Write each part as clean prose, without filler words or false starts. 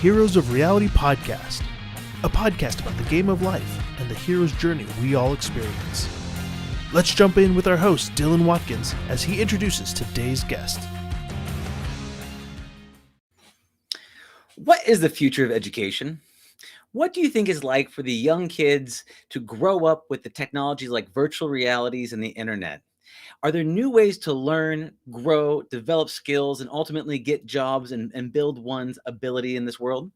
Heroes of Reality podcast, a podcast about the game of life and the hero's journey we all experience. Let's jump in with our host, Dylan Watkins, as he introduces today's guest. What is the future of education? What do you think is like for the young kids to grow up with the technologies like virtual realities and the internet? Are there new ways to learn, grow, develop skills, and ultimately get jobs and build one's ability in this world?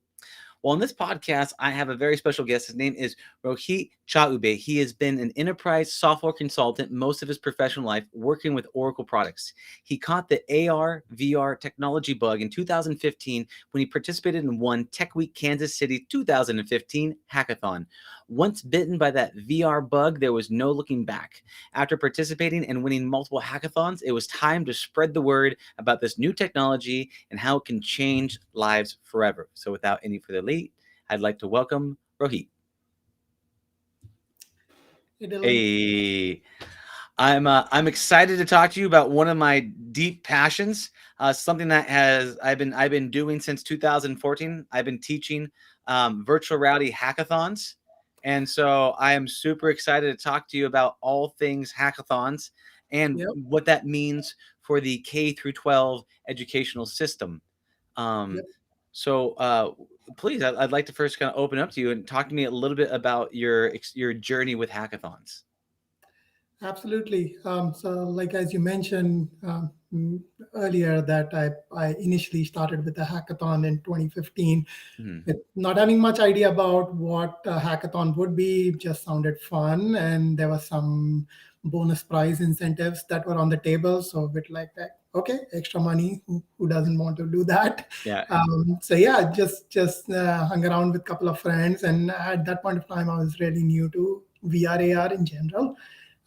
Well, in this podcast, I have a very special guest. His name is Rohit Chaube. He has been an enterprise software consultant most of his professional life working with Oracle products. He caught the AR, VR technology bug in 2015 when he participated in one Techweek Kansas City 2015 hackathon. Once bitten by that VR bug, there was no looking back. After participating and winning multiple hackathons, it was time to spread the word about this new technology and how it can change lives forever. So without any further lead, I'd like to welcome Rohit. Hey, I'm excited to talk to you about one of my deep passions, something that I've been doing since 2014. I've been teaching virtual reality hackathons. And so I am super excited to talk to you about all things hackathons and what that means for the K through 12 educational system. So please, I'd like to first kind of open up to you and talk to me a little bit about your journey with hackathons. Absolutely. So like, as you mentioned earlier, that I initially started with a hackathon in 2015, with not having much idea about what a hackathon would be. It just sounded fun. And there was some bonus prize incentives that were on the table. So a bit like that, okay, extra money. Who doesn't want to do that? Yeah. Just hung around with a couple of friends. And at that point of time, I was really new to VR, AR in general.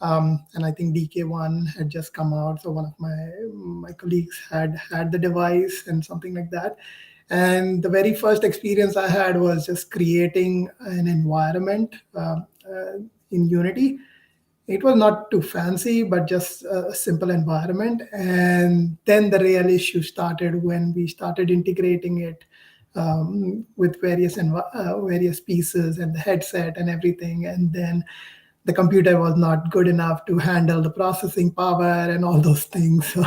And I think DK1 had just come out. So one of my colleagues had the device and something like that. And the very first experience I had was just creating an environment in Unity. It was not too fancy, but just a simple environment. And then the real issue started when we started integrating it with various pieces and the headset and everything. And then the computer was not good enough to handle the processing power and all those things. So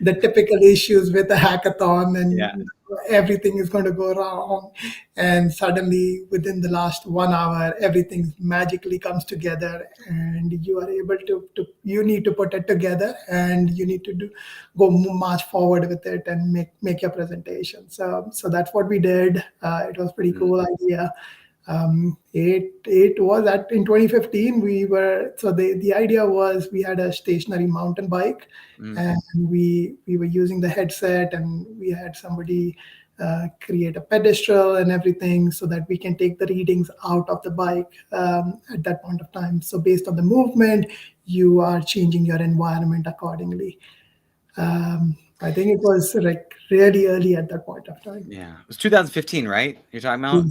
the typical issues with a hackathon, and everything is going to go wrong. And suddenly, within the last 1 hour, everything magically comes together, and you are able to you need to put it together, and you need to go march forward with it and make your presentation. So that's what we did. It was a pretty cool idea. It was in 2015 the idea was we had a stationary mountain bike, and we were using the headset, and we had somebody create a pedestal and everything so that we can take the readings out of the bike at that point of time. So based on the movement, you are changing your environment accordingly. I think it was like really early at that point of time. Yeah, it was 2015, right? You're talking about?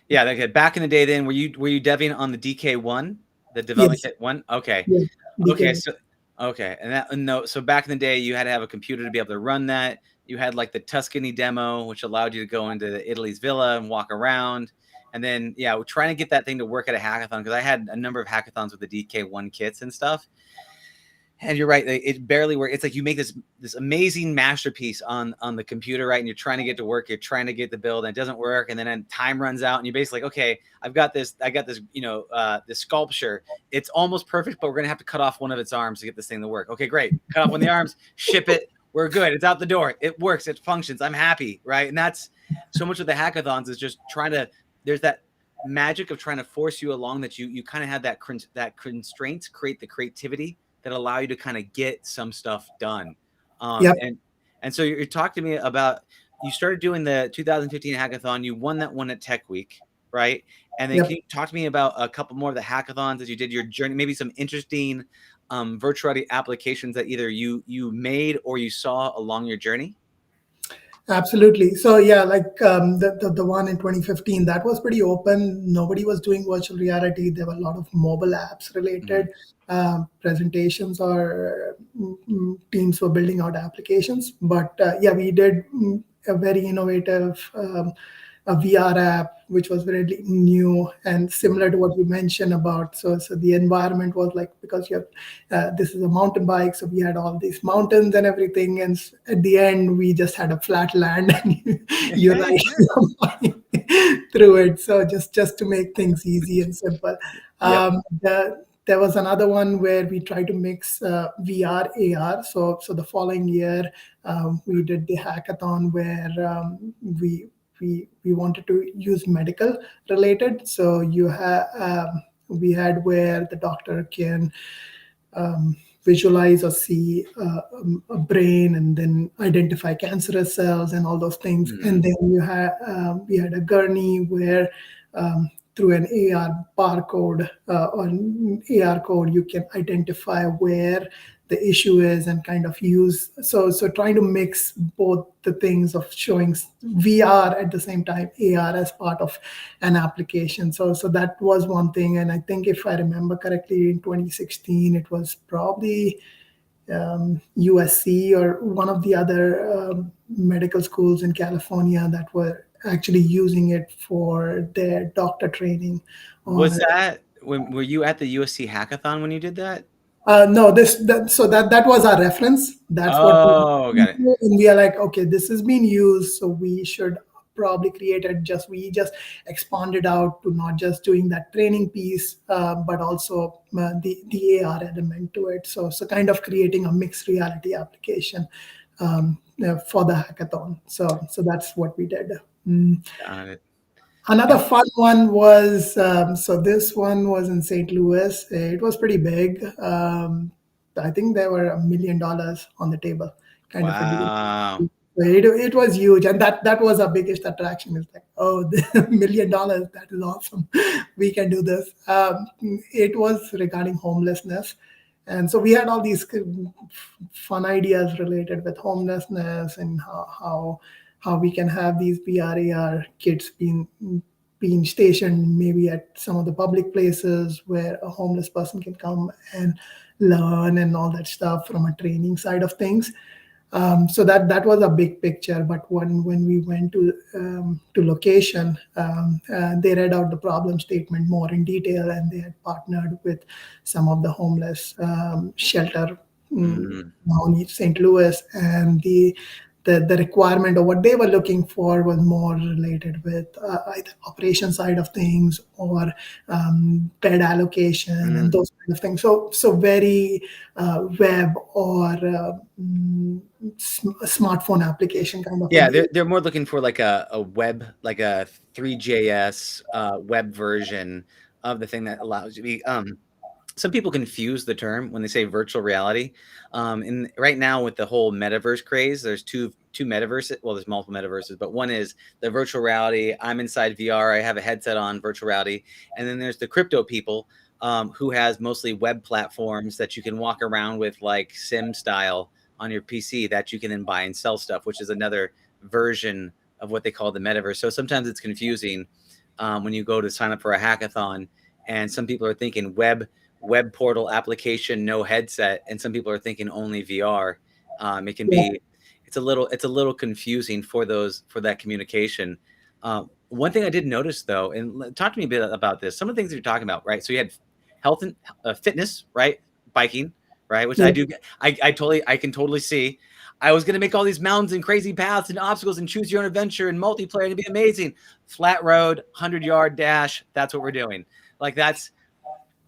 Yeah. Okay. Back in the day, then were you deving on the DK1, the development kit one? Okay. Yeah, Okay. So back in the day, you had to have a computer to be able to run that. You had like the Tuscany demo, which allowed you to go into Italy's villa and walk around. And then, we're trying to get that thing to work at a hackathon, because I had a number of hackathons with the DK1 kits and stuff. And you're right, it barely works. It's like you make this amazing masterpiece on the computer, right? And you're trying to get to work, you're trying to get the build, and it doesn't work. And then time runs out, and you're basically like, okay, I got this, this sculpture. It's almost perfect, but we're gonna have to cut off one of its arms to get this thing to work. Okay, great. Cut off one of the arms, ship it. We're good. It's out the door. It works. It functions. I'm happy, right? And that's so much of the hackathons is just there's that magic of trying to force you along, that you kind of have that constraints, create the creativity that allow you to kind of get some stuff done. And so you talked to me about, you started doing the 2015 hackathon. You won that one at Techweek, right? And then can you talk to me about a couple more of the hackathons as you did your journey, maybe some interesting virtual reality applications that either you made or you saw along your journey? Absolutely. So the one in 2015, that was pretty open. Nobody was doing virtual reality. There were a lot of mobile apps related presentations, or teams were building out applications. But we did a very innovative a VR app, which was very new and similar to what you mentioned about. So the environment was like, because you have this is a mountain bike, so we had all these mountains and everything, and at the end we just had a flat land, and you ride your bike through it. So just to make things easy and simple. Yep. There was another one where we tried to mix VR, AR. So the following year, we did the hackathon where we wanted to use medical related. So we had where the doctor can visualize or see a brain and then identify cancerous cells and all those things. And then we had a gurney where through an AR barcode or an AR code, you can identify where the issue is and kind of use. So trying to mix both the things of showing VR at the same time, AR as part of an application. So that was one thing. And I think if I remember correctly, in 2016, it was probably USC or one of the other medical schools in California that were actually using it for their doctor training. Was that were you at the USC hackathon when you did that? No, that was our reference. That's got it. And we are like, okay, this is being used, so we should probably create it. We just expanded out to not just doing that training piece, but also the AR element to it. So kind of creating a mixed reality application for the hackathon. So that's what we did. Got it. Another fun one was, so this one was in St. Louis. It was pretty big. I think there were $1 million on the table. Wow. It was huge. And that was our biggest attraction. It's like, oh, the $1 million, that is awesome. We can do this. It was regarding homelessness. And so we had all these fun ideas related with homelessness and how we can have these VR, AR kits being stationed maybe at some of the public places where a homeless person can come and learn and all that stuff from a training side of things. So that was a big picture. But when we went to location, they read out the problem statement more in detail, and they had partnered with some of the homeless shelter now in St. Louis, and the requirement of what they were looking for was more related with either operation side of things or bed allocation and those kind of things. So very web or smartphone application kind of. Yeah, they're more looking for like a web, like a 3JS web version of the thing that allows you to be. Some people confuse the term when they say virtual reality. And right now with the whole metaverse craze, there's two metaverses. Well, there's multiple metaverses, but one is the virtual reality. I'm inside VR. I have a headset on, virtual reality. And then there's the crypto people who has mostly web platforms that you can walk around with, like sim style on your PC, that you can then buy and sell stuff, which is another version of what they call the metaverse. So sometimes it's confusing when you go to sign up for a hackathon, and some people are thinking web portal application, no headset, and some people are thinking only VR. It can be, it's a little confusing for that communication. One thing I did notice though, and talk to me a bit about this, some of the things that you're talking about, right? So you had health and fitness, right? Biking, right? Which I can totally see. I was going to make all these mountains and crazy paths and obstacles and choose your own adventure and multiplayer, and it'd be amazing. Flat road, 100-yard dash. That's what we're doing. Like that's,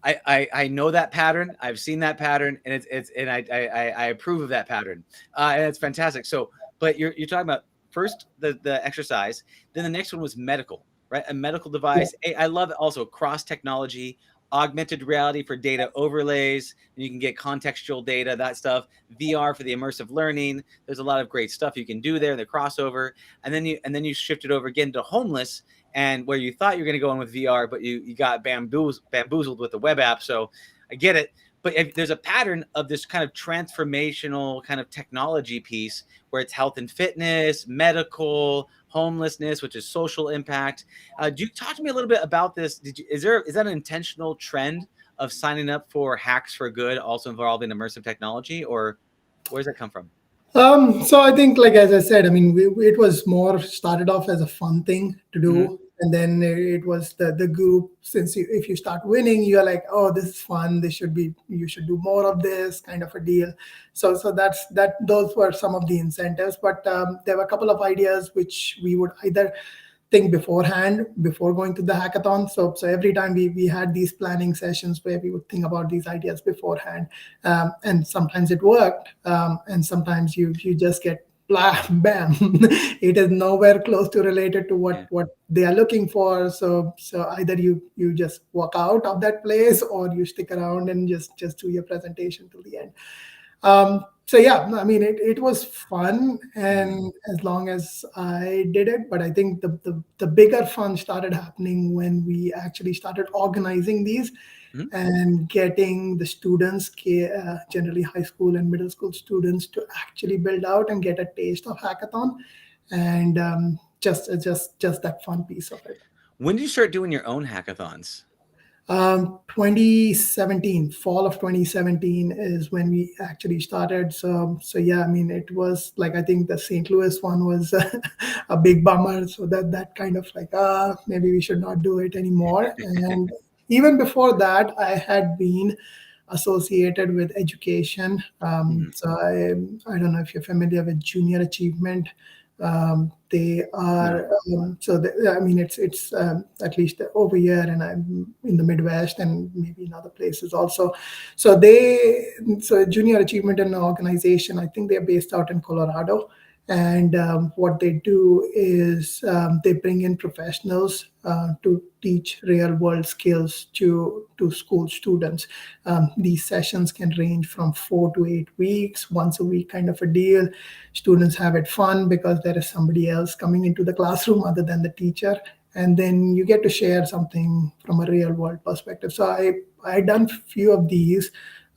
I know that pattern. I've seen that pattern, and I approve of that pattern, and it's fantastic. So, but you're talking about first the exercise, then the next one was medical, right? A medical device. I love it also cross technology, augmented reality for data overlays, and you can get contextual data, that stuff. VR for the immersive learning. There's a lot of great stuff you can do there. The crossover, and then you shift it over again to homeless. And where you thought you were going to go in with VR, but you got bamboozled with the web app. So I get it. But if there's a pattern of this kind of transformational kind of technology piece where it's health and fitness, medical, homelessness, which is social impact. Do you talk to me a little bit about this? Is that an intentional trend of signing up for Hacks for Good, also involving immersive technology, or where does that come from? So I think, like as I said, I mean, it was more started off as a fun thing to Mhm. do, and then it was the group. Since if you start winning, you're like, oh, this is fun. This should be you should do more of this kind of a deal. So that's that. Those were some of the incentives, but there were a couple of ideas which we would either think beforehand before going to the hackathon. So every time we had these planning sessions where we would think about these ideas beforehand, and sometimes it worked, and sometimes you just get blah, bam. It is nowhere close to related to Yeah. what they are looking for. So either you just walk out of that place, or you stick around and just do your presentation till the end. So yeah, I mean, it was fun, Mhm. and as long as I did it. But I think the bigger fun started happening when we actually started organizing these Mhm. and getting the students, generally high school and middle school students, to actually build out and get a taste of hackathon, and just that fun piece of it. When did you start doing your own hackathons? 2017, fall of 2017 is when we actually started. So yeah, I mean, it was like, I think the St. Louis one was a big bummer. So that kind of like, maybe we should not do it anymore. And even before that, I had been associated with education. Mhm. I don't know if you're familiar with Junior Achievement. They No. are I mean, it's at least over here, and I'm in the Midwest and maybe in other places also. So Junior Achievement and organization, I think they're based out in Colorado. And what they do is they bring in professionals to teach real world skills to school students. These sessions can range from 4 to 8 weeks, once a week kind of a deal. Students have it fun because there is somebody else coming into the classroom other than the teacher. And then you get to share something from a real world perspective. So I done few of these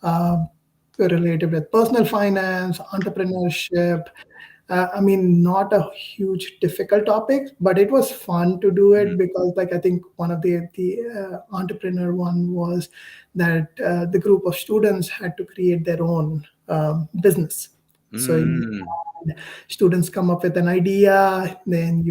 uh, related with personal finance, entrepreneurship. I mean, not a huge difficult topic, but it was fun to do Mhm. it because, like, I think one of the entrepreneur one was that the group of students had to create their own business. So Mm. students come up with an idea, then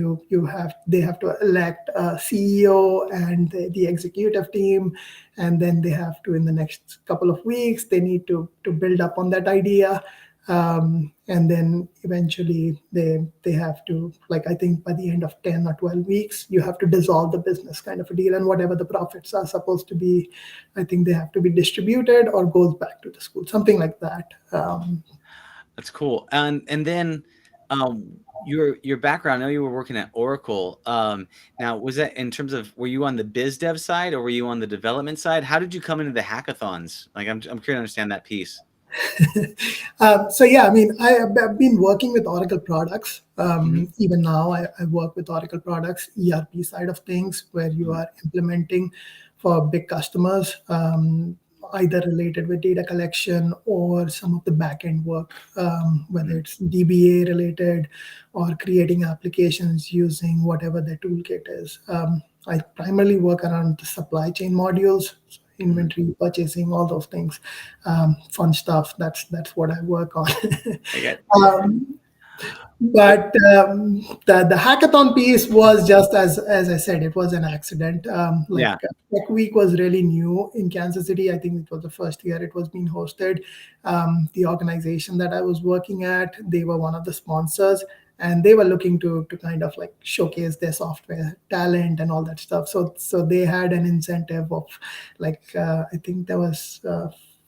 they have to elect a CEO and the executive team, and then they have to, in the next couple of weeks, they need to build up on that idea. And then eventually they have to, like, I think by the end of 10 or 12 weeks, you have to dissolve the business kind of a deal, and whatever the profits are supposed to be, I think they have to be distributed or goes back to the school, something like that. That's cool. And then your background, I know you were working at Oracle. Now was that in terms of, were you on the biz dev side or were you on the development side? How did you come into the hackathons? Like I'm curious to understand that piece. So yeah, I mean, I've been working with Oracle products. Hmm. Even now, I work with Oracle products, ERP side of things, where you Hmm. are implementing for big customers, either related with data collection or some of the backend work, whether it's DBA related or creating applications using whatever the toolkit is. I primarily work around the supply chain modules, Hmm. inventory, purchasing, all those things, fun stuff. That's what I work on. I got um, but the hackathon piece was just as I said, it was an accident. yeah. Tech Week was really new in Kansas City. I think it was the first year it was being hosted. The organization that I was working at, they were one of the sponsors, and they were looking to kind of like showcase their software talent and all that stuff. So they had an incentive of, like, I think there was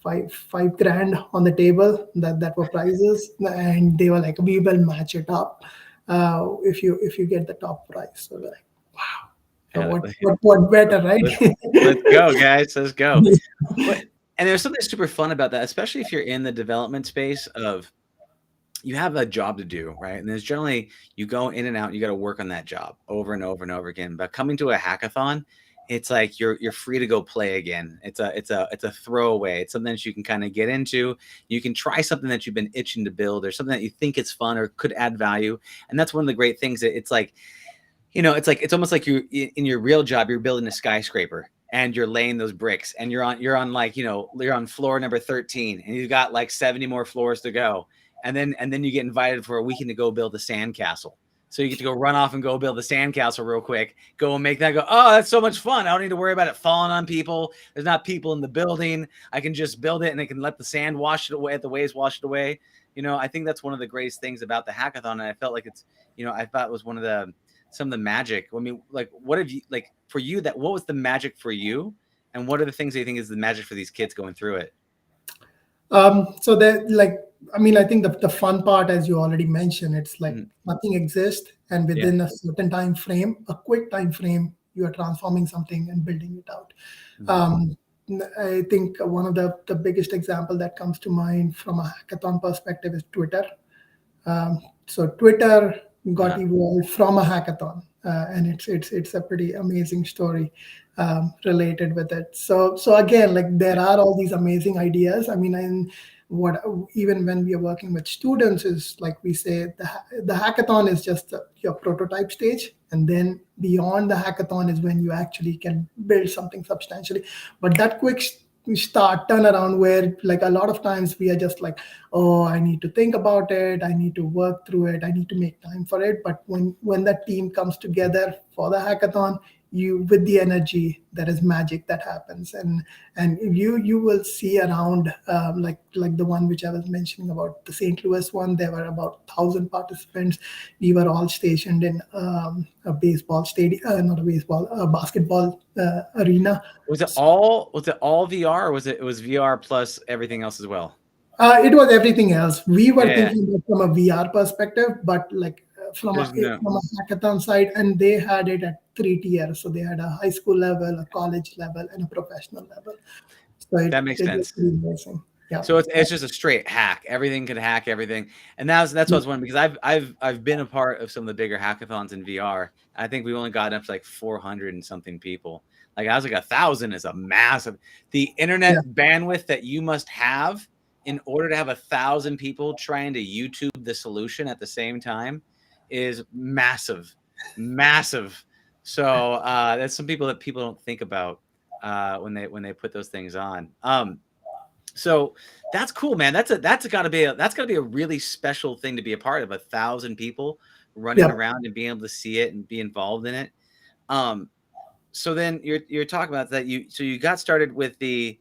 five grand on the table that were prizes, and they were like, we will match it up if you get the top prize. So we're like, wow. So Yeah, what better, right? let's let's go, guys. Let's go. But and there's something super fun about that, especially if you're in the development space of, you have a job to do, right? And there's generally, you go in and out, you got to work on that job over and over and over again. But coming to a hackathon, it's like you're free to go play again. It's a throwaway. It's something that you can kind of get into. You can try something that you've been itching to build, or something that you think is fun or could add value. And that's one of the great things. That it's like, it's like, it's almost like you, in your real job, you're building a skyscraper and you're laying those bricks, and you're on like, you're on floor number 13 and you've got like 70 more floors to go. and then you get invited for a weekend to go build a sandcastle. So you get to go run off and go build the sandcastle real quick, go and make that go, oh, that's so much fun. I don't need to worry about it falling on people. There's not people in the building. I can just build it and I can let the sand wash it away, the waves wash it away. I think that's one of the greatest things about the hackathon. And I felt like it's, I thought it was some of the magic. I mean, like, what have you, like for you, what was the magic for you? And what are the things that you think is the magic for these kids going through it? So that, like, I mean, I think the fun part, as you already mentioned, it's like nothing exists, and within a certain time frame, a quick time frame, you are transforming something and building it out. I think one of the biggest example that comes to mind from a hackathon perspective is Twitter. So Twitter got evolved from a hackathon, and it's a pretty amazing story related with it. So again, like, there are all these amazing ideas. I mean, and even when we are working with students, is like we say the hackathon is just your prototype stage, and then beyond the hackathon is when you actually can build something substantially. But that quick start turnaround, where like a lot of times we are just like, oh, I need to think about it, I need to work through it, I need to make time for it. But when that team comes together for the hackathon, with the energy, there is magic that happens, and you will see around, like the one which I was mentioning about, the St. Louis one. There were about 1,000 participants. We were all stationed in a baseball stadium, not a baseball, a basketball arena. Was it all VR, or was it VR plus everything else as well? It was everything else. We were thinking about from a VR perspective, but like from a hackathon side, and they had it at 3 tiers. So they had a high school level, a college level, and a professional level. So that makes sense. Yeah. So it's just a straight hack. Everything could hack everything, and that's what I was wondering, because I've been a part of some of the bigger hackathons in VR. I think we only got up to like 400 and something people. Like, I was like, 1,000 is a massive. The internet bandwidth that you must have in order to have 1,000 people trying to YouTube the solution at the same time is massive. So that's some people that people don't think about when they put those things on. So that's cool, man. That's got to be a really special thing to be a part of. 1,000 people running around and being able to see it and be involved in it. So then you're talking about that. You got started with the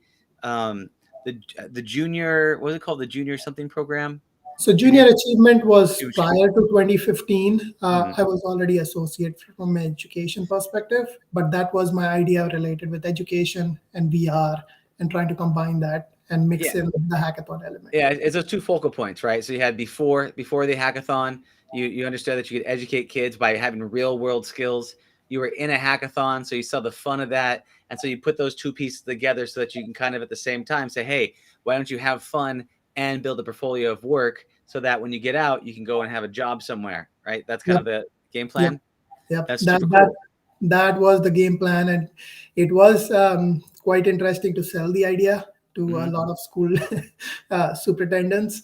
junior, what was it called? The junior something program? So junior achievement was prior to 2015. I was already associate from an education perspective, but that was my idea related with education and VR, and trying to combine that and mix in the hackathon element. Yeah, it's those two focal points, right? So you had before the hackathon, you understood that you could educate kids by having real world skills. You were in a hackathon, so you saw the fun of that. And so you put those two pieces together so that you can kind of at the same time say, hey, why don't you have fun and build a portfolio of work so that when you get out, you can go and have a job somewhere, right? That's kind of the game plan. Yep. That's super cool. That was the game plan. And it was quite interesting to sell the idea to a lot of school superintendents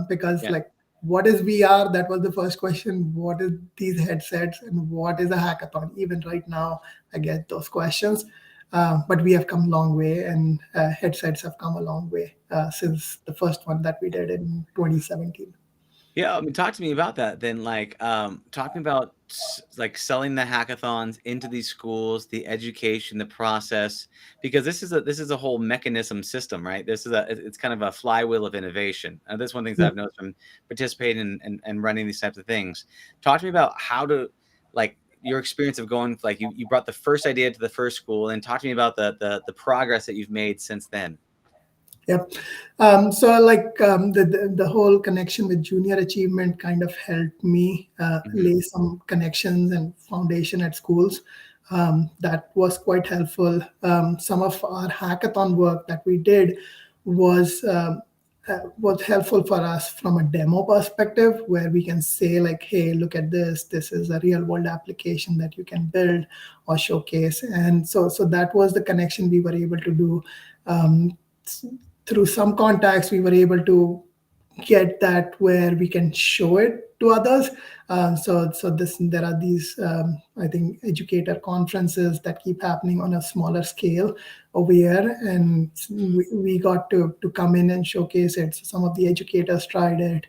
because like, what is VR? That was the first question. What is these headsets and what is a hackathon? Even right now, I get those questions. But we have come a long way, and headsets have come a long way since the first one that we did in 2017. Yeah, I mean, talk to me about that then. Like, talking about like selling the hackathons into these schools, the education, the process, because this is a whole mechanism system, right? It's kind of a flywheel of innovation. And this is one of the things that I've noticed from participating and running these types of things. Talk to me about how to, like, your experience of going, like, you brought the first idea to the first school, and talk to me about the progress that you've made since then. Yep. So like the whole connection with junior achievement kind of helped me lay some connections and foundation at schools. That was quite helpful. Some of our hackathon work that we did was helpful for us from a demo perspective, where we can say like, hey, look at this. This is a real world application that you can build or showcase. And so that was the connection we were able to do. Through some contacts, we were able to get that where we can show it to others. There are these, I think, educator conferences that keep happening on a smaller scale over here, and we got to come in and showcase it. So some of the educators tried it.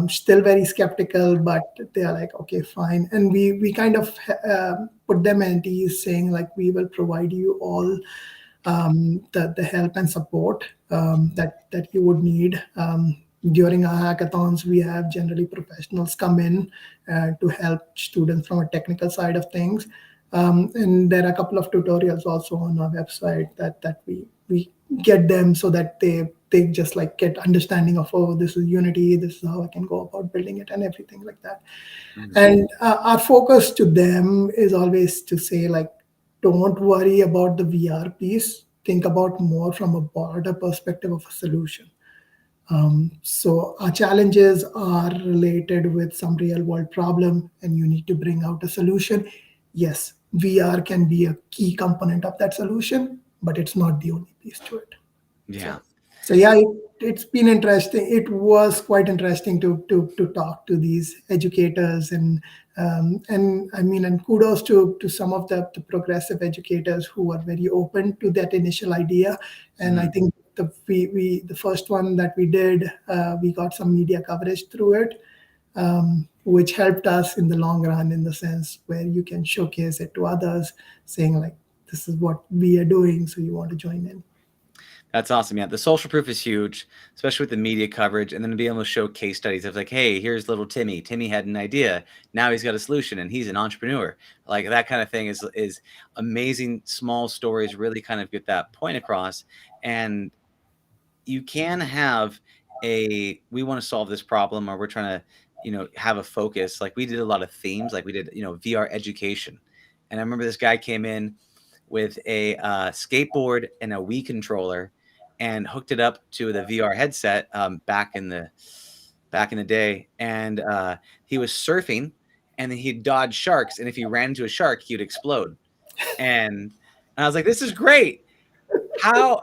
Still very skeptical, but they are like, okay, fine. And we kind of put them at ease, saying like, we will provide you all the help and support that you would need. During our hackathons, we have generally professionals come in to help students from a technical side of things. And there are a couple of tutorials also on our website that we get them so that they just like get understanding of, oh, this is Unity, this is how I can go about building it and everything like that. And our focus to them is always to say like, don't worry about the VR piece. Think about more from a broader perspective of a solution. So our challenges are related with some real world problem, and you need to bring out a solution. Yes, VR can be a key component of that solution, but it's not the only piece to it. Yeah. So yeah, it's been interesting. It was quite interesting to talk to these educators, and I mean, and kudos to some of the progressive educators who are very open to that initial idea. And I think the first one that we did, we got some media coverage through it, which helped us in the long run, in the sense where you can showcase it to others, saying like, this is what we are doing, so you want to join in. That's awesome. Yeah, the social proof is huge, especially with the media coverage, and then to be able to show case studies of like, hey, here's little Timmy. Timmy had an idea. Now he's got a solution, and he's an entrepreneur. Like that kind of thing is amazing. Small stories really kind of get that point across, and you can have we want to solve this problem, or we're trying to have a focus. Like we did a lot of themes, like we did VR education, and I remember this guy came in with a skateboard and a Wii controller and hooked it up to the VR headset back in the day, and he was surfing, and then he'd dodge sharks, and if he ran into a shark, he would explode. And I was like, this is great. How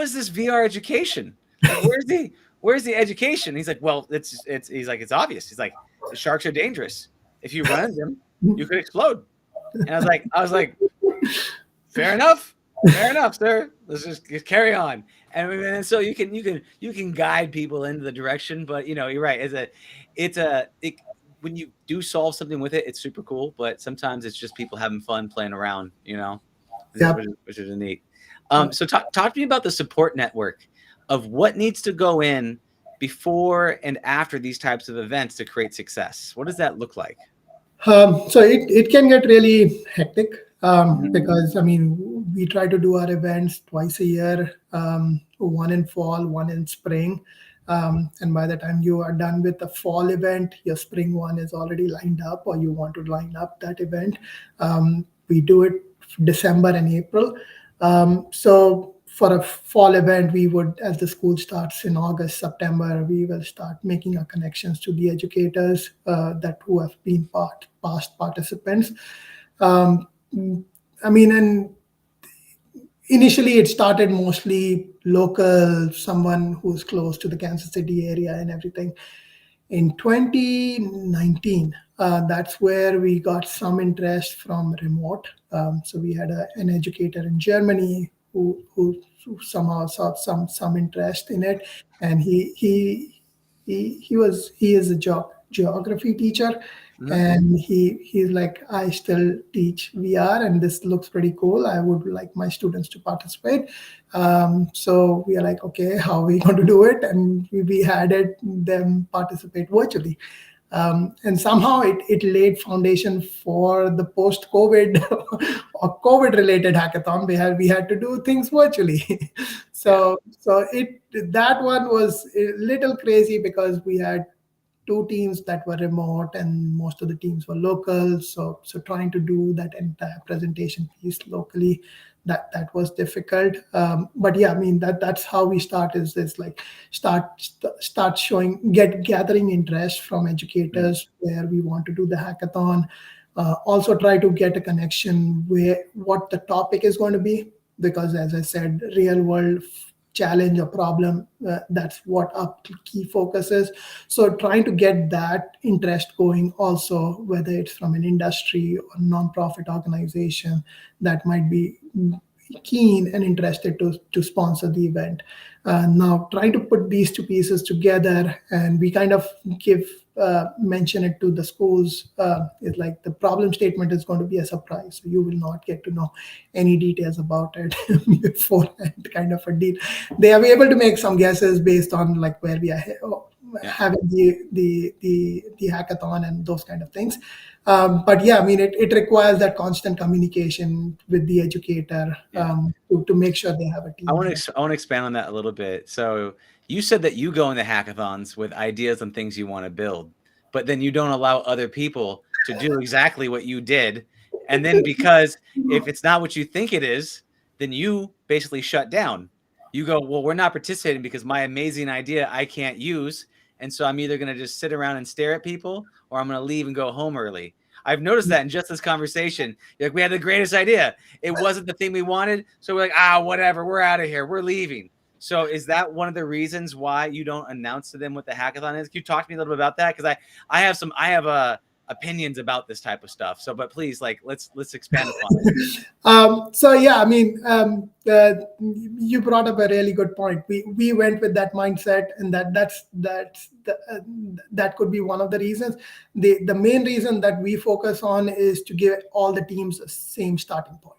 is this VR education? Like, where's the education? He's like, well, he's like, it's obvious. He's like, the sharks are dangerous. If you run into them, you could explode. And I was like, fair enough, sir. Let's just carry on. And so you can guide people into the direction, but you're right. When you do solve something with it, it's super cool. But sometimes it's just people having fun playing around, which is neat. So talk to me about the support network of what needs to go in before and after these types of events to create success. What does that look like? So it can get really hectic because, I mean, we try to do our events twice a year, one in fall, one in spring. And by the time you are done with the fall event, your spring one is already lined up, or you want to line up that event. We do it December and April. So for a fall event, we would, as the school starts in August, September, we will start making our connections to the educators who have been past participants. I mean, and initially it started mostly local, someone who's close to the Kansas City area and everything. In 2019, that's where we got some interest from remote. So we had an educator in Germany who somehow saw some interest in it, and he is a geography teacher, and he's like, I still teach VR, and this looks pretty cool. I would like my students to participate. So we are like, okay, how are we going to do it? And we had them participate virtually. And somehow it laid foundation for the post-COVID or COVID-related hackathon. We had to do things virtually. So that one was a little crazy because we had two teams that were remote and most of the teams were local. So trying to do that entire presentation piece locally, that was difficult. But yeah, I mean, that's how we start, is like start showing, gathering interest from educators where we want to do the hackathon. Also try to get a connection where what the topic is going to be, because as I said, real world challenge or problem, that's what our key focus is. So trying to get that interest going also, whether it's from an industry or nonprofit organization that might be keen and interested to sponsor the event. Now, trying to put these two pieces together, and we kind of mention it to the schools, is like the problem statement is going to be a surprise. So you will not get to know any details about it beforehand, kind of a deal. They are able to make some guesses based on like where we are having the hackathon and those kind of things. But yeah, I mean, it requires that constant communication with the educator to make sure they have a team. I want to expand on that a little bit. So you said that you go into hackathons with ideas and things you want to build, but then you don't allow other people to do exactly what you did. And then because if it's not what you think it is, then you basically shut down. You go, well, we're not participating because my amazing idea I can't use. And so I'm either going to just sit around and stare at people, or I'm going to leave and go home early. I've noticed that in just this conversation. Like, we had the greatest idea. It wasn't the thing we wanted. So we're like, whatever. We're out of here. We're leaving. So is that one of the reasons why you don't announce to them what the hackathon is? Can you talk to me a little bit about that? Because I have opinions about this type of stuff. So, but please, like, let's expand upon it. So yeah, I mean, you brought up a really good point. We went with that mindset, and that could be one of the reasons. The main reason that we focus on is to give all the teams the same starting point.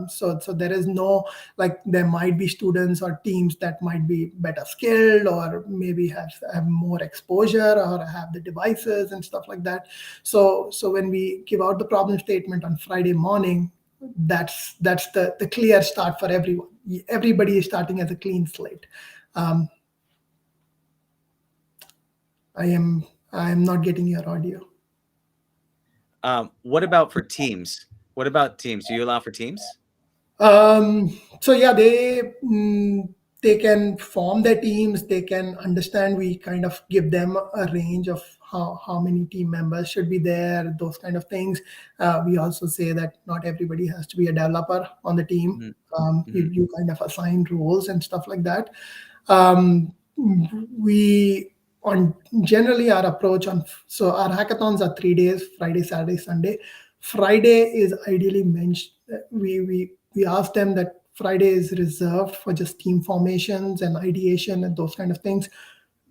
So there is no, like, there might be students or teams that might be better skilled, or maybe have more exposure, or have the devices and stuff like that. So when we give out the problem statement on Friday morning, that's the clear start for everyone. Everybody is starting as a clean slate. I am not getting your audio. What about for teams? What about teams? Do you allow for teams? So yeah, they can form their teams. They can understand. We kind of give them a range of how many team members should be there, those kind of things. We also say that not everybody has to be a developer on the team. You kind of assign roles and stuff like that. Generally our approach so our hackathons are 3 days: Friday, Saturday, Sunday. Friday is ideally mentioned. We ask them that Friday is reserved for just team formations and ideation and those kind of things.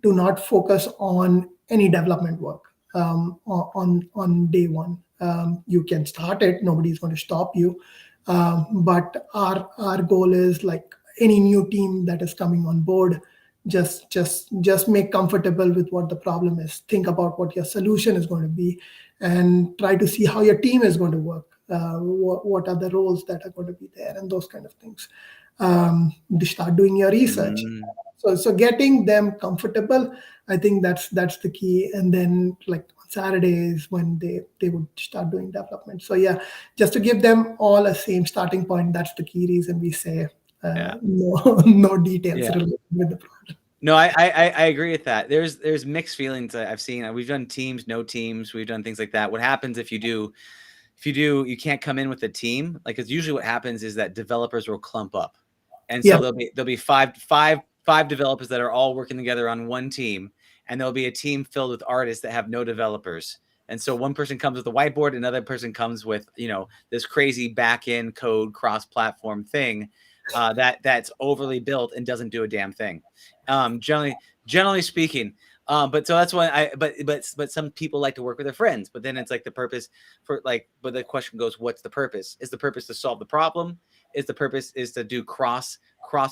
Do not focus on any development work on day one. You can start it; nobody's going to stop you. But our goal is, like, any new team that is coming on board, just make comfortable with what the problem is. Think about what your solution is going to be, and try to see how your team is going to work. What are the roles that are going to be there, and those kind of things. Start doing your research. So getting them comfortable, I think that's the key. And then, like, on Saturdays when they would start doing development. So yeah, just to give them all a same starting point. That's the key reason we say no details related with the problem. No, I agree with that. There's mixed feelings I've seen. We've done teams, no teams. We've done things like that. What happens if you do, you can't come in with a team. Like, it's usually what happens is that developers will clump up, and so there'll be five developers that are all working together on one team, and there'll be a team filled with artists that have no developers. And so one person comes with a whiteboard, another person comes with, this crazy back-end code cross-platform thing that's overly built and doesn't do a damn thing. Generally speaking. But so that's why but some people like to work with their friends, but then it's like the purpose for, like, but the question goes, what's the purpose? Is the purpose to solve the problem? Is the purpose to do cross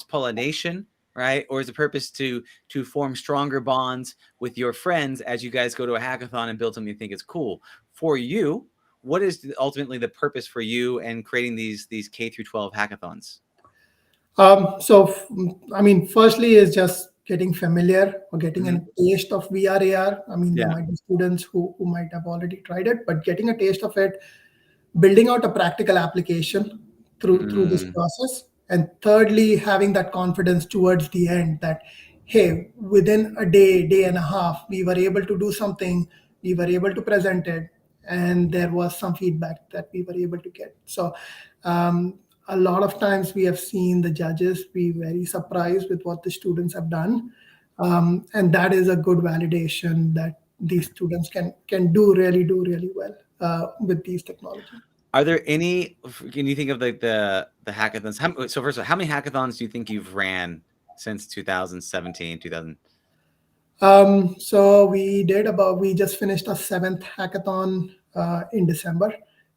pollination, right? Or is the purpose to form stronger bonds with your friends as you guys go to a hackathon and build something you think is cool? For you, what is ultimately the purpose for you and creating these K through 12 hackathons? So, I mean, firstly is just getting familiar or getting a taste of VR/AR. I mean, there might be students who might have already tried it, but getting a taste of it, building out a practical application through this process. And thirdly, having that confidence towards the end that, hey, within a day and a half, we were able to do something, we were able to present it, and there was some feedback that we were able to get. So a lot of times we have seen the judges be very surprised with what the students have done. And that is a good validation that these students can do really well with these technologies. Are there any? Can you think of like the hackathons? So first of all, how many hackathons do you think you've ran since 2017, 2000? So we just finished our seventh hackathon in December,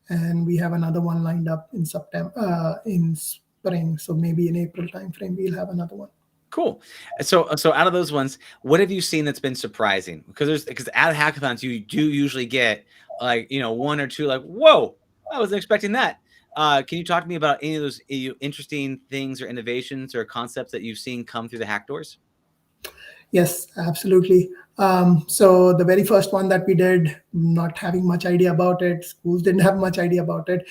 and we have another one lined up in September, in spring. So maybe in April timeframe, we'll have another one. Cool. So out of those ones, what have you seen that's been surprising? Because out of hackathons, you do usually get like, one or two like, whoa, I wasn't expecting that. Can you talk to me about any of those interesting things or innovations or concepts that you've seen come through the hack doors? Yes, absolutely. So the very first one that we did, not having much idea about it, schools didn't have much idea about it.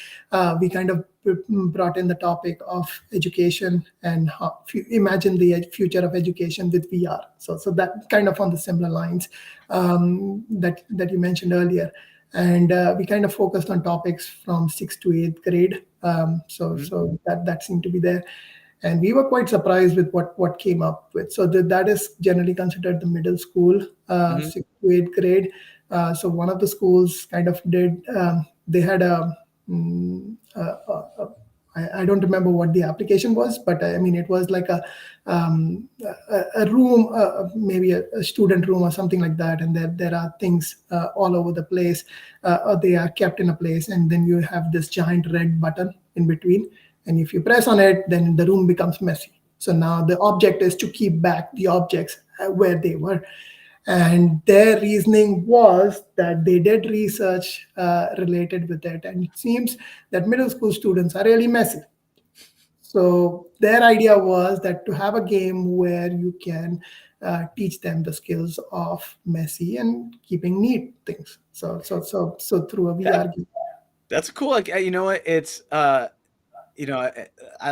We kind of brought in the topic of education and how, imagine the future of education with VR. So that kind of on the similar lines that you mentioned earlier. And we kind of focused on topics from 6th to 8th grade. So that seemed to be there. And we were quite surprised with what came up with. So that is generally considered the middle school, 6th to 8th grade. So one of the schools kind of did, they had I don't remember what the application was, but I mean, it was like a room, maybe a student room or something like that. And there are things all over the place, or they are kept in a place. And then you have this giant red button in between. And if you press on it, then the room becomes messy. So now the object is to keep back the objects where they were. And their reasoning was that they did research related with it. And it seems that middle school students are really messy. So their idea was that to have a game where you can teach them the skills of messy and keeping neat things. So through a VR game. That's cool. Like, you know what? It's I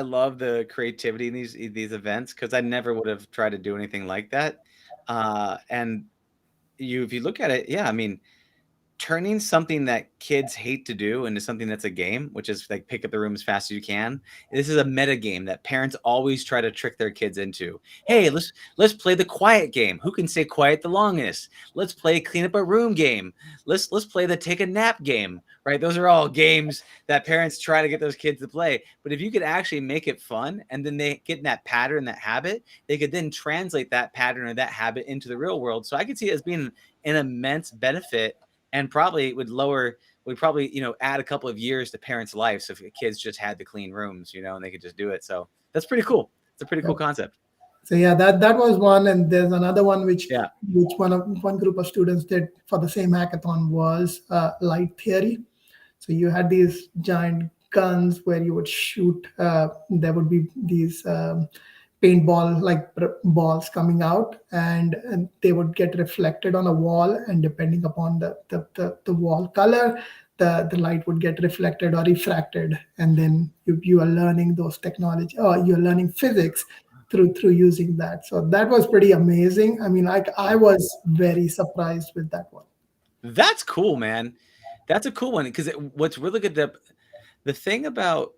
love the creativity in these events because I never would have tried to do anything like that. And if you look at it, yeah, I mean, turning something that kids hate to do into something that's a game, which is like pick up the room as fast as you can. This is a meta game that parents always try to trick their kids into. Hey, let's play the quiet game. Who can stay quiet the longest? Let's play clean up a room game. Let's play the take a nap game, right? Those are all games that parents try to get those kids to play. But if you could actually make it fun and then they get in that pattern, that habit, they could then translate that pattern or that habit into the real world. So I could see it as being an immense benefit. And probably would add a couple of years to parents' lives if kids just had the clean rooms, and they could just do it. So that's pretty cool. It's a pretty cool concept. So yeah, that was one, and there's another one which one group of students did for the same hackathon was light theory. So you had these giant guns where you would shoot. There would be these paintball like balls coming out, and they would get reflected on a wall, and depending upon the wall color, the light would get reflected or refracted, and then you are learning those technology, or you're learning physics through using that. So that was pretty amazing. I mean, I was very surprised with that one. That's cool, man. That's a cool one, because what's really good, the thing about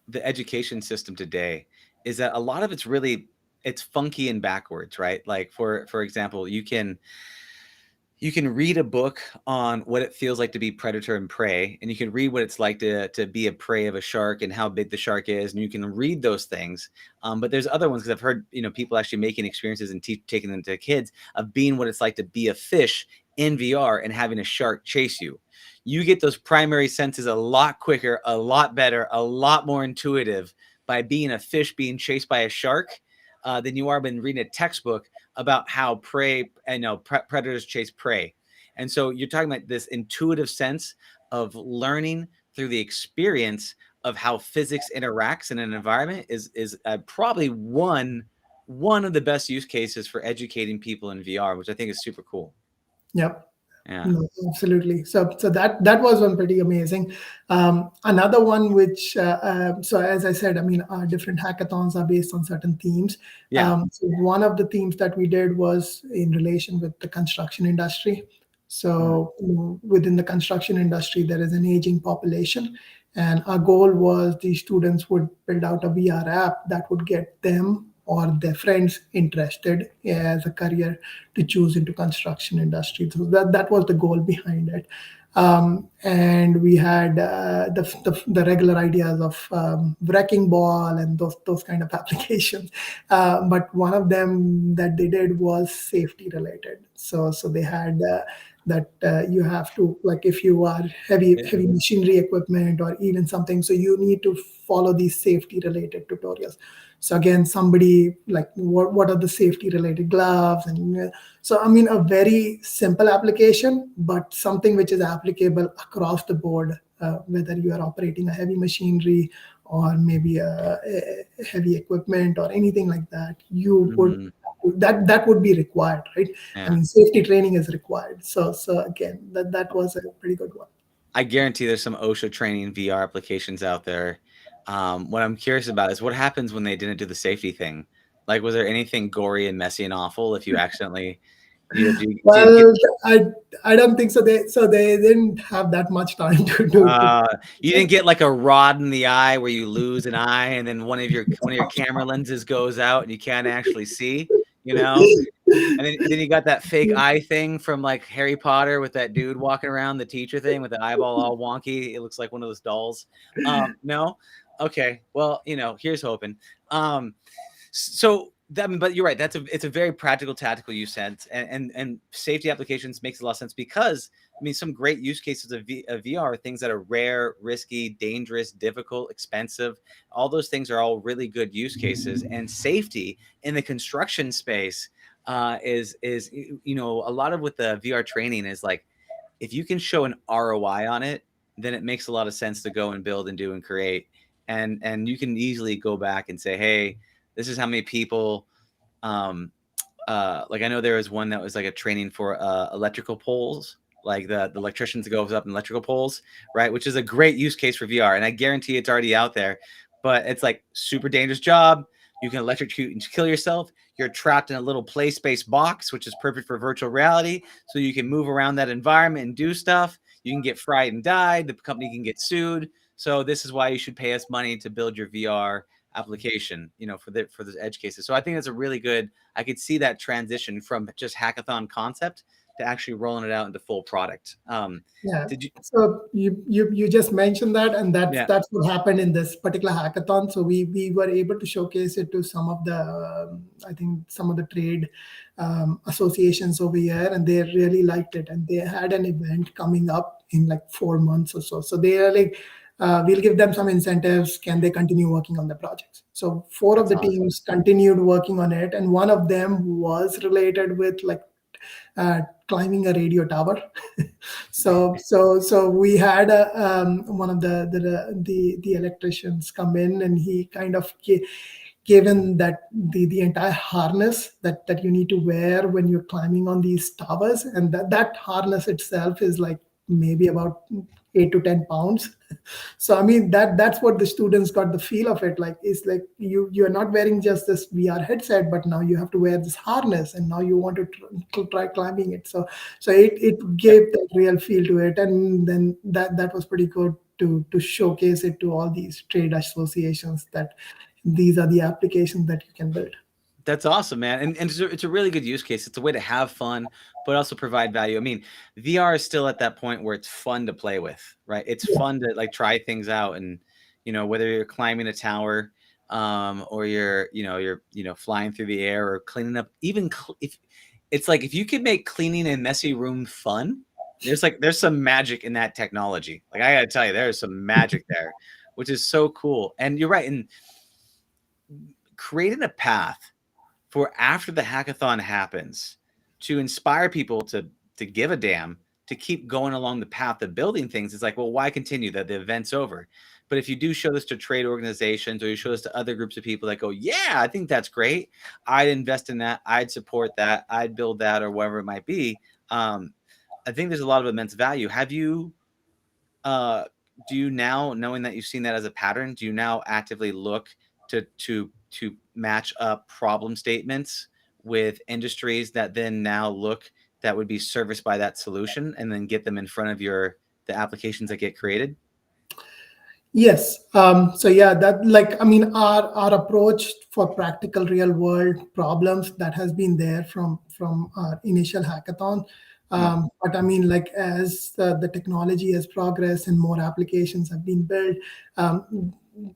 the education system today is that a lot of it's funky and backwards, right? Like for example, you can read a book on what it feels like to be predator and prey, and you can read what it's like to be a prey of a shark and how big the shark is, and you can read those things. But there's other ones, because I've heard people actually making experiences and taking them to kids of being what it's like to be a fish in VR and having a shark chase you. You get those primary senses a lot quicker, a lot better, a lot more intuitive by being a fish being chased by a shark than you are been reading a textbook about how predators chase prey. And so you're talking about this intuitive sense of learning through the experience of how physics interacts in an environment is probably one of the best use cases for educating people in VR, which I think is super cool. Yep. Yeah. No, absolutely. So that was one pretty amazing. Another one which, so as I said, I mean, our different hackathons are based on certain themes. Yeah. So one of the themes that we did was in relation with the construction industry. So within the construction industry, there is an aging population. And our goal was the students would build out a VR app that would get them or their friends interested as a career to choose into construction industry. So that was the goal behind it. And we had the regular ideas of wrecking ball and those kind of applications. But one of them that they did was safety related. So they had that you have to, like, if you are Yeah. heavy machinery equipment or even something, so you need to follow these safety related tutorials. So again, somebody like, what are the safety related gloves, and so I mean, a very simple application, but something which is applicable across the board, whether you are operating a heavy machinery or maybe a heavy equipment or anything like that. You would Mhm. that would be required, right? I Yeah. mean, safety training is required. So again, that was a pretty good one. I guarantee there's some OSHA training VR applications out there. What I'm curious about is what happens when they didn't do the safety thing. Like, was there anything gory and messy and awful if you accidentally, did you Well, I I don't think so. They didn't have that much time to do to. you didn't get like a rod in the eye where you lose an eye and then one of your camera lenses goes out and you can't actually see, you know? And then you got that fake eye thing from like Harry Potter with that dude walking around the teacher thing with the eyeball all wonky. It looks like one of those dolls. No? Okay. Well, here's hoping. So that, but you're right. It's a very practical, tactical use sense, and safety applications makes a lot of sense because I mean some great use cases of VR are things that are rare, risky, dangerous, difficult, expensive. All those things are all really good use cases, and safety in the construction space is a lot of what the VR training is like. If you can show an ROI on it, then it makes a lot of sense to go and build and do and create, and you can easily go back and say, hey, this is how many people. Like I know there was one that was like a training for electrical poles, like the electricians that goes up in electrical poles, right? Which is a great use case for VR, and I guarantee it's already out there. But it's like super dangerous job. You can electrocute and kill yourself. You're trapped in a little play space box, which is perfect for virtual reality. So you can move around that environment and do stuff. You can get fried and die. The company can get sued. So this is why you should pay us money to build your VR application, for the edge cases. So I think that's a really good. I could see that transition from just hackathon concept to actually rolling it out into full product. Yeah. Did you? So you just mentioned that, and Yeah. that's what happened in this particular hackathon. So we were able to showcase it to some of the I think some of the trade associations over here, and they really liked it. And they had an event coming up in like 4 months or so. So they are like, we'll give them some incentives. Can they continue working on the projects? So four of That's the awesome. teams continued working on it, and one of them was related with like climbing a radio tower. So we had one of the electricians come in, and he kind of given that the entire harness that you need to wear when you're climbing on these towers, and that harness itself is like maybe about 8 to 10 pounds. So I mean, that's what the students got the feel of it. Like, it's like you're not wearing just this VR headset, but now you have to wear this harness, and now you want to try climbing it. So it gave that real feel to it, and then that was pretty good to showcase it to all these trade associations that these are the applications that you can build. That's awesome, man. And it's a really good use case. It's a way to have fun, but also provide value. I mean, VR is still at that point where it's fun to play with, right? It's fun to like try things out, and whether you're climbing a tower, or you're flying through the air or cleaning up. Even if it's like if you could make cleaning a messy room fun, there's some magic in that technology. Like I gotta tell you, there's some magic there, which is so cool. And you're right, and creating a path for after the hackathon happens to inspire people to give a damn, to keep going along the path of building things. It's like, well, why continue that the event's over? But if you do show this to trade organizations, or you show this to other groups of people that go, yeah, I think that's great, I'd invest in that, I'd support that, I'd build that, or whatever it might be. I think there's a lot of immense value. Have you do you now, knowing that you've seen that as a pattern, do you now actively look to match up problem statements with industries that then now look that would be serviced by that solution, and then get them in front of the applications that get created? Yes. So yeah, that, like, I mean, our approach for practical real world problems that has been there from our initial hackathon. Mm. But I mean, like as the technology has progressed and more applications have been built,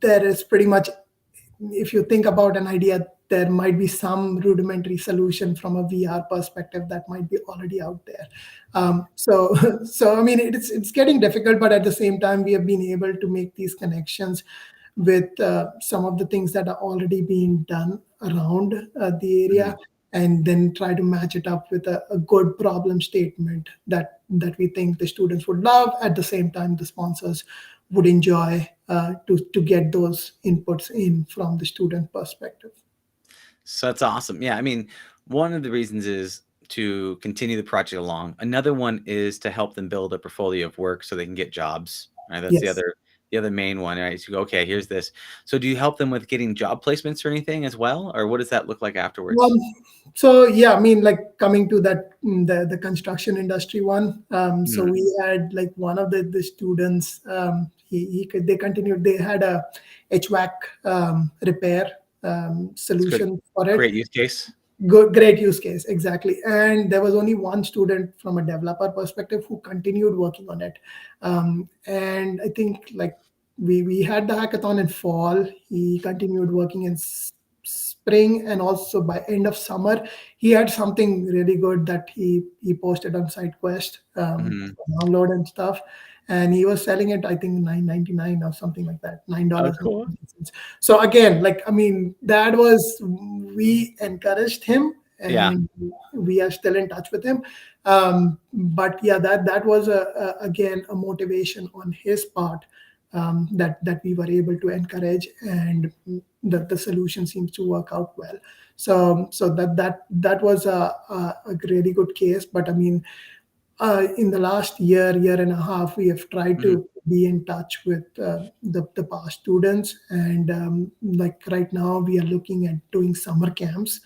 there is pretty much, if you think about an idea, there might be some rudimentary solution from a VR perspective that might be already out there. So, so I mean, it's getting difficult, but at the same time, we have been able to make these connections with some of the things that are already being done around the Mhm. area, and then try to match it up with a good problem statement that we think the students would love. At the same time, the sponsors would enjoy to get those inputs in from the student perspective. So that's awesome. Yeah, I mean, one of the reasons is to continue the project along. Another one is to help them build a portfolio of work so they can get jobs. Right? That's Yes. the other main one, right? So you go, okay, here's this. So do you help them with getting job placements or anything as well? Or what does that look like afterwards? Um, so yeah, I mean, like coming to that, the construction industry one. So Mm, we had like one of the students. He could they continued. They had a HVAC repair it's good. solution for it. Great use case. Good, great use case, exactly. And there was only one student from a developer perspective who continued working on it. And I think like we had the hackathon in fall. He continued working in spring, and also by end of summer, he had something really good that he posted on SideQuest Mhm. for download and stuff. And he was selling it, I think, $9.99 or something like that, Oh, $9. cool. So again, like I mean, that was, we encouraged him, Yeah. and we are still in touch with him. But yeah, that was again a motivation on his part, that we were able to encourage, and the solution seems to work out well. So that was a really good case. But I mean, in the last year and a half, we have tried Mhm. to be in touch with the past students. And like right now, we are looking at doing summer camps.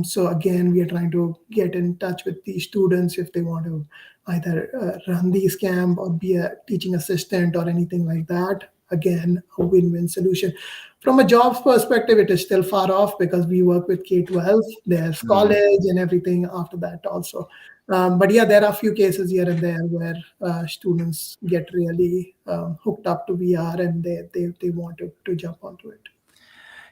So again, we are trying to get in touch with these students if they want to either run these camp or be a teaching assistant or anything like that. Again, a win-win solution. From a jobs perspective, it is still far off because we work with K-12. There's Mhm. college and everything after that also. But yeah, there are a few cases here and there where students get really hooked up to VR, and they want to jump onto it.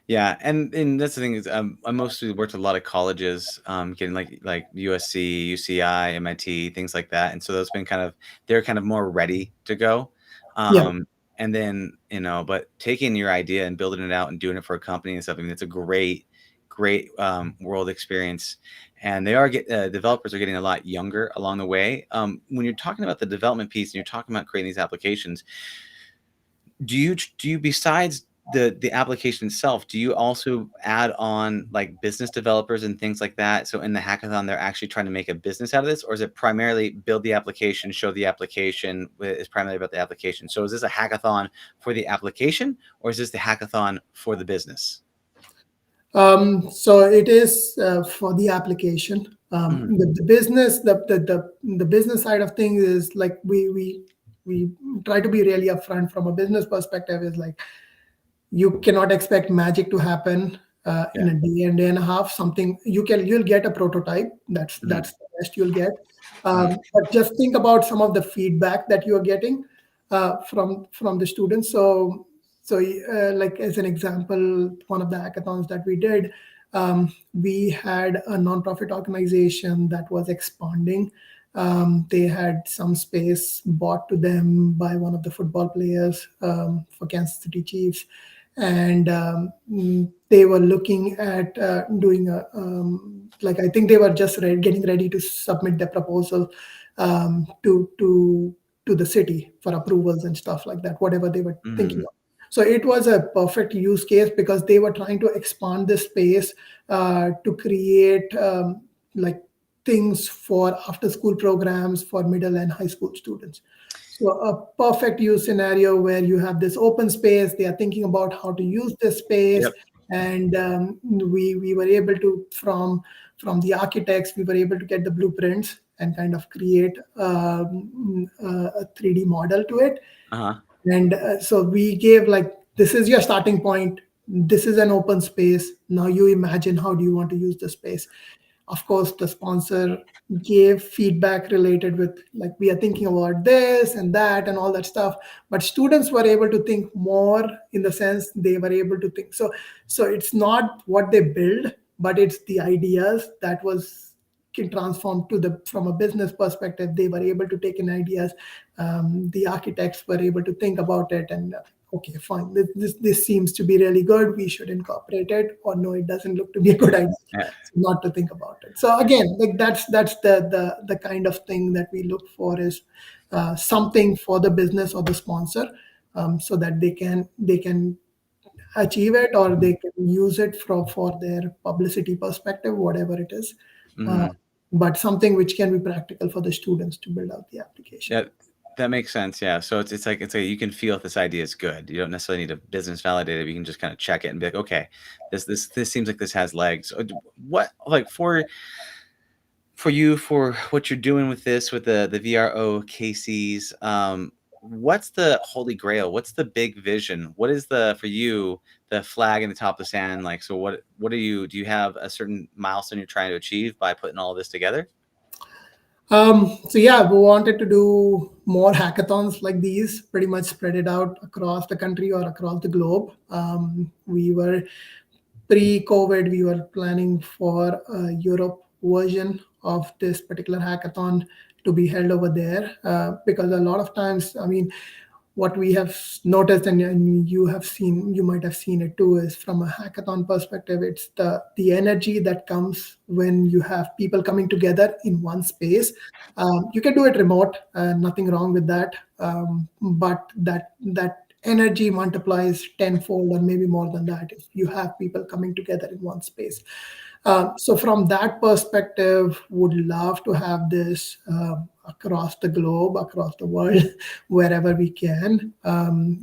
Yeah, and that's the thing is, I mostly worked with a lot of colleges, getting like USC, UCI, MIT, things like that, and so those been kind of they're kind of more ready to go, Yeah. and then but taking your idea and building it out and doing it for a company and stuff. I mean, it's a great world experience, and they are developers are getting a lot younger along the way. When you're talking about the development piece and you're talking about creating these applications, do you besides the application itself, do you also add on like business developers and things like that? So in the hackathon, they're actually trying to make a business out of this, or is it primarily build the application, show the application is primarily about the application? So is this a hackathon for the application, or is this the hackathon for the business? So it is for the application. Mhm. The business, the business side of things is like we try to be really upfront from a business perspective. Is like, you cannot expect magic to happen Yeah. in a day and a half. Something you'll get a prototype. Mhm. That's the best you'll get. Mhm. But just think about some of the feedback that you are getting from the students. So like as an example, one of the hackathons that we did, we had a nonprofit organization that was expanding. They had some space bought to them by one of the football players for Kansas City Chiefs, and they were looking at doing a like, I think they were just getting ready to submit their proposal to the city for approvals and stuff like that, whatever they were thinking Mhm. of. So it was a perfect use case because they were trying to expand the space to create like things for after school programs for middle and high school students. So a perfect use scenario where you have this open space. They are thinking about how to use this space, Yep. and we were able to, from the architects, we were able to get the blueprints and kind of create a 3D model to it. Uh-huh. And so we gave like, this is your starting point. This is an open space. Now you imagine how do you want to use the space. Of course, the sponsor gave feedback related with, like, we are thinking about this and that and all that stuff, but students were able to think more, in the sense they were able to think. So it's not what they build, but it's the ideas that was can transform to the from a business perspective. They were able to take in ideas. The architects were able to think about it, and okay, fine, this seems to be really good, we should incorporate it, or no, it doesn't look to be a good idea, Yeah. so not to think about it. So again, like, that's the kind of thing that we look for, is something for the business or the sponsor, so that they can achieve it, or they can use it for their publicity perspective, whatever it is. uh, Mhm. but something which can be practical for the students to build out the application. Yeah, that makes sense. Yeah. So it's like you can feel if this idea is good. You don't necessarily need a business validator. You can just kind of check it and be like, okay, this seems like this has legs. What, like, for you, for what you're doing with this, with the VRoKCs, what's the holy grail? What's the big vision? What is the, for you, the flag in the top of the sand? Like, so what do you have a certain milestone you're trying to achieve by putting all this together? So yeah, we wanted to do more hackathons like these, pretty much spread it out across the country or across the globe. We were pre-COVID, we were planning for a Europe version of this particular hackathon to be held over there, because a lot of times, I mean, what we have noticed, and you might have seen it too, is from a hackathon perspective, it's the energy that comes when you have people coming together in one space. You can do it remote, nothing wrong with that, but that energy multiplies tenfold or maybe more than that if you have people coming together in one space. So from that perspective, would love to have this across the globe, across the world, wherever we can.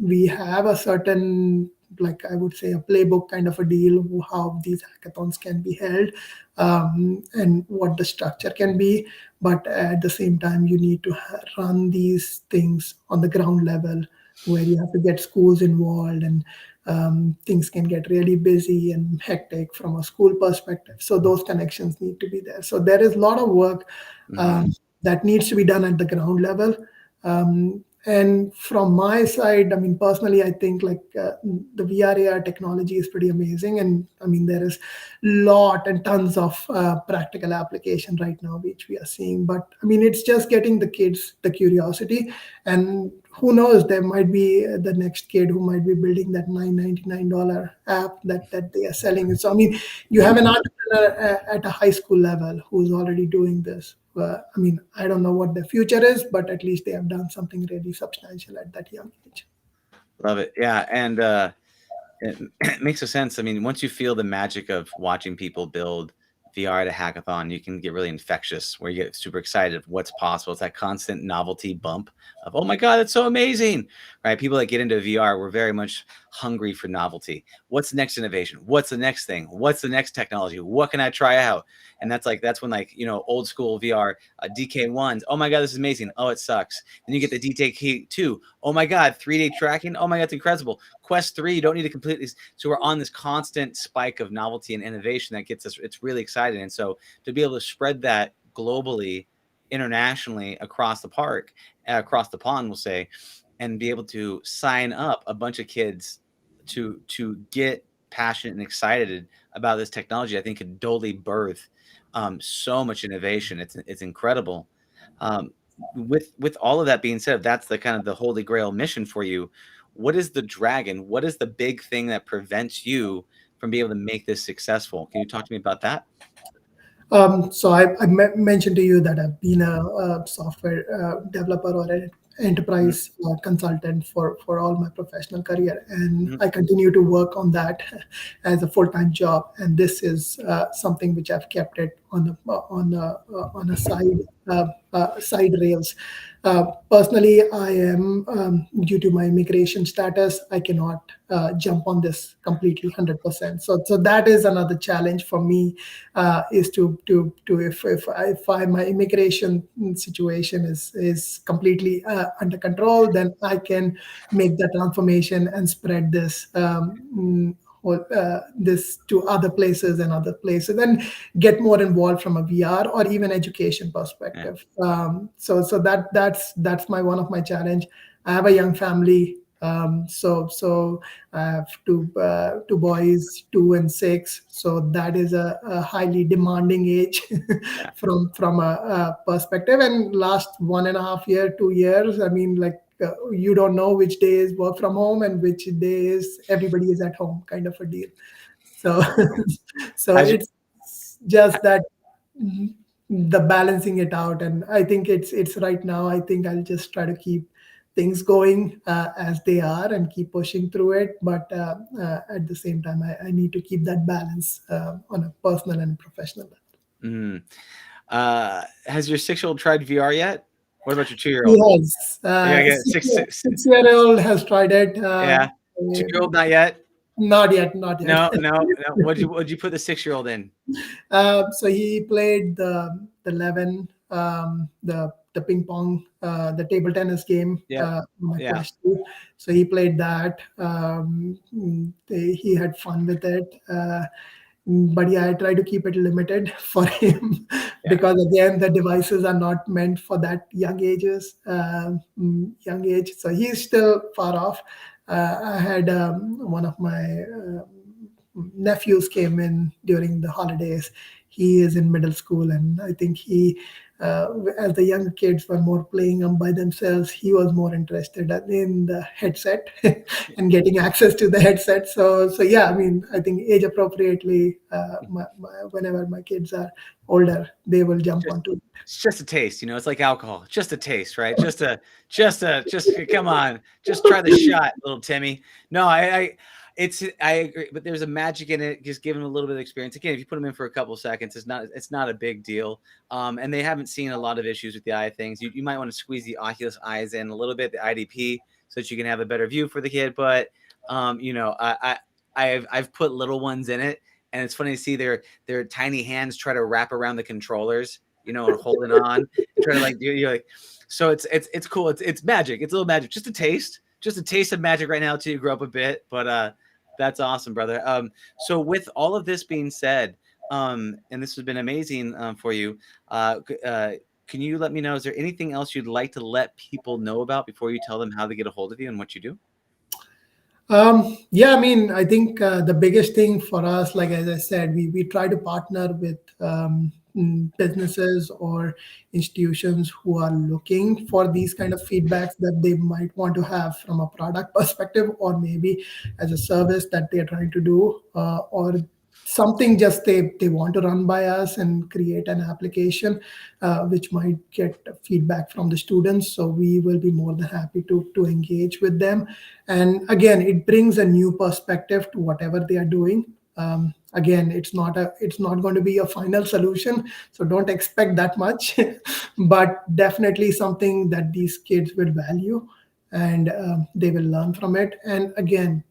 We have a certain, like, I would say, a playbook kind of a deal, how these hackathons can be held, and what the structure can be. But at the same time, you need to run these things on the ground level, where you have to get schools involved, and things can get really busy and hectic from a school perspective. So those connections need to be there. So there is a lot of work Hmm. that needs to be done at the ground level. And from my side, I mean, personally, I think, like, the VR AR technology is pretty amazing, and I mean, there is lot and tons of practical application right now which we are seeing. But I mean, it's just getting the kids the curiosity, and who knows, there might be the next kid who might be building that $999 app that they are selling. So I mean, you have an entrepreneur at a high school level who's already doing this. I mean, I don't know what the future is, but at least they have done something really substantial at that young age. Love it. Yeah. And it, it makes a sense. I mean, once you feel the magic of watching people build VR at a hackathon, you can get really infectious, where you get super excited of what's possible. It's that constant novelty bump of, oh my God, that's so amazing, right? People that get into VR, we're very much hungry for novelty. What's the next innovation? What's the next thing? What's the next technology? What can I try out? And that's when, like, old school VR, DK1s. Oh my God, this is amazing. Oh, it sucks. Then you get the DK2. Oh my God, 3D tracking. Oh my God, it's incredible. Quest 3, you don't need to completely. So we're on this constant spike of novelty and innovation that gets us, it's really exciting. And so to be able to spread that globally, internationally, across the park, across the pond, we'll say, and be able to sign up a bunch of kids to get passionate and excited about this technology, I think could totally birth so much innovation. It's incredible. Um, with all of that being said, if that's the kind of the holy grail mission for you, what is the dragon? What is the big thing that prevents you from being able to make this successful? Can you talk to me about that? So I mentioned to you that I've been a software developer or an Mhm, enterprise consultant for all my professional career, and mhm. I continue to work on that as a full-time job. And this is something which I've kept it on a side rails. Personally, I am, due to my immigration status, I cannot jump on this completely 100%. So that is another challenge for me, is to if my immigration situation is completely under control, then I can make that transformation and spread this this to other places and get more involved from a VR or even education perspective. So that's my one of my challenge. I have a young family. So I have two boys, 2 and 6. So that is a highly demanding age Yeah. from a perspective. And last 1.5 year, 2 years, I mean, like you don't know which day is work from home and which day is everybody is at home, kind of a deal. So so How's your, it's just that the balancing it out, and I think it's right now. I think I'll just try to keep things going as they are and keep pushing through it. But at the same time, I need to keep that balance on a personal and professional level. mm, has your 6-year-old tried VR yet? What about your 2-year-old? Yes, Yeah, yeah, six. 6 year old has tried it. Yeah, 2-year-old not yet. Not yet, not yet. No. What'd you put the 6-year-old in? So he played the 11, the ping pong, the table tennis game. Yeah, My yeah. question. So he played that. He had fun with it. But yeah, I try to keep it limited for him Yeah. because again, the devices are not meant for that young age. So he's still far off. I had one of my nephews came in during the holidays. He is in middle school, and I think as the young kids were more playing by themselves, he was more interested in the headset and getting access to the headset. So yeah, I mean, I think age appropriately, whenever my kids are older, they will jump onto it. It's just a taste, it's like alcohol. Just a taste, right? Just come on, just try the shot, little Timmy. No, I agree, but there's a magic in it. Just give them a little bit of experience. Again, if you put them in for a couple of seconds, it's not a big deal. And they haven't seen a lot of issues with the eye things. You might want to squeeze the Oculus eyes in a little bit, the IDP, so that you can have a better view for the kid. But I've put little ones in it, and it's funny to see their tiny hands try to wrap around the controllers, and holding on and try to you're like, so it's cool. It's magic. It's a little magic. Just a taste of magic right now till you grow up a bit. But that's awesome, brother. So with all of this being said, and this has been amazing for you, can you let me know, is there anything else you'd like to let people know about before you tell them how to get a hold of you and what you do? Yeah, I mean, I think the biggest thing for us, like as I said, we try to partner with businesses or institutions who are looking for these kind of feedbacks that they might want to have from a product perspective, or maybe as a service that they're trying to do, or something just they want to run by us and create an application which might get feedback from the students. So we will be more than happy to engage with them. And again, it brings a new perspective to whatever they are doing. Again, it's not going to be a final solution, so don't expect that much, but definitely something that these kids will value, and they will learn from it. And again,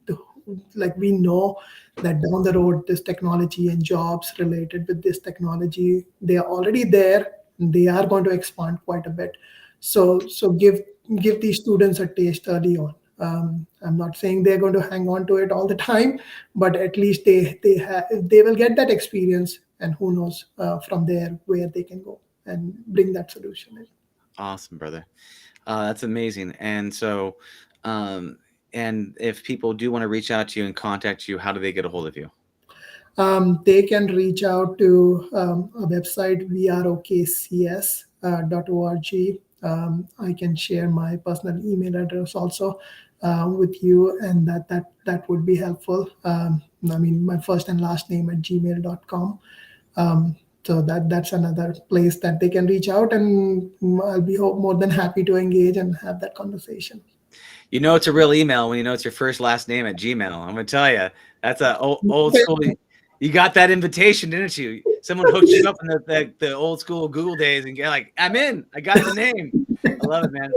like we know that down the road, this technology and jobs related with this technology, they are already there. They are going to expand quite a bit. So give these students a taste early on. I'm not saying they're going to hang on to it all the time, but at least they will get that experience, and who knows from there where they can go and bring that solution in. Awesome, brother. That's amazing. And so, and if people do want to reach out to you and contact you, how do they get a hold of you? They can reach out to a website, VRoKCs.org. I can share my personal email address also with you, and that would be helpful. I mean, my first and last name at gmail.com. So that's another place that they can reach out, and I'll be more than happy to engage and have that conversation. It's a real email when you know it's your first last name at Gmail. I'm gonna tell you, that's a old school. You got that invitation, didn't you? Someone hooked you up in the old school Google days, and you're like, I'm in. I got the name. I love it, man.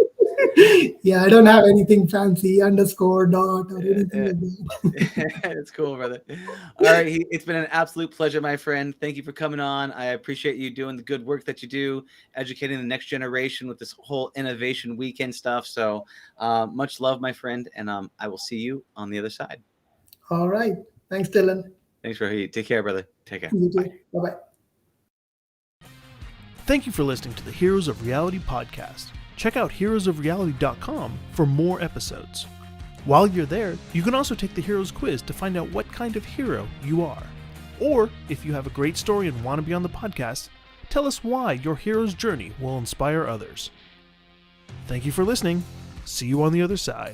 Yeah, I don't have anything fancy, underscore, dot, or anything like that. It's cool, brother. All right, it's been an absolute pleasure, my friend. Thank you for coming on. I appreciate you doing the good work that you do, educating the next generation with this whole innovation weekend stuff. So much love, my friend, and I will see you on the other side. All right. Thanks, Dylan. Thanks, Rohit. Take care, brother. Take care. You too. Bye. Bye-bye. Thank you for listening to the Heroes of Reality podcast. Check out heroesofreality.com for more episodes. While you're there, you can also take the Heroes quiz to find out what kind of hero you are. Or, if you have a great story and want to be on the podcast, tell us why your hero's journey will inspire others. Thank you for listening. See you on the other side.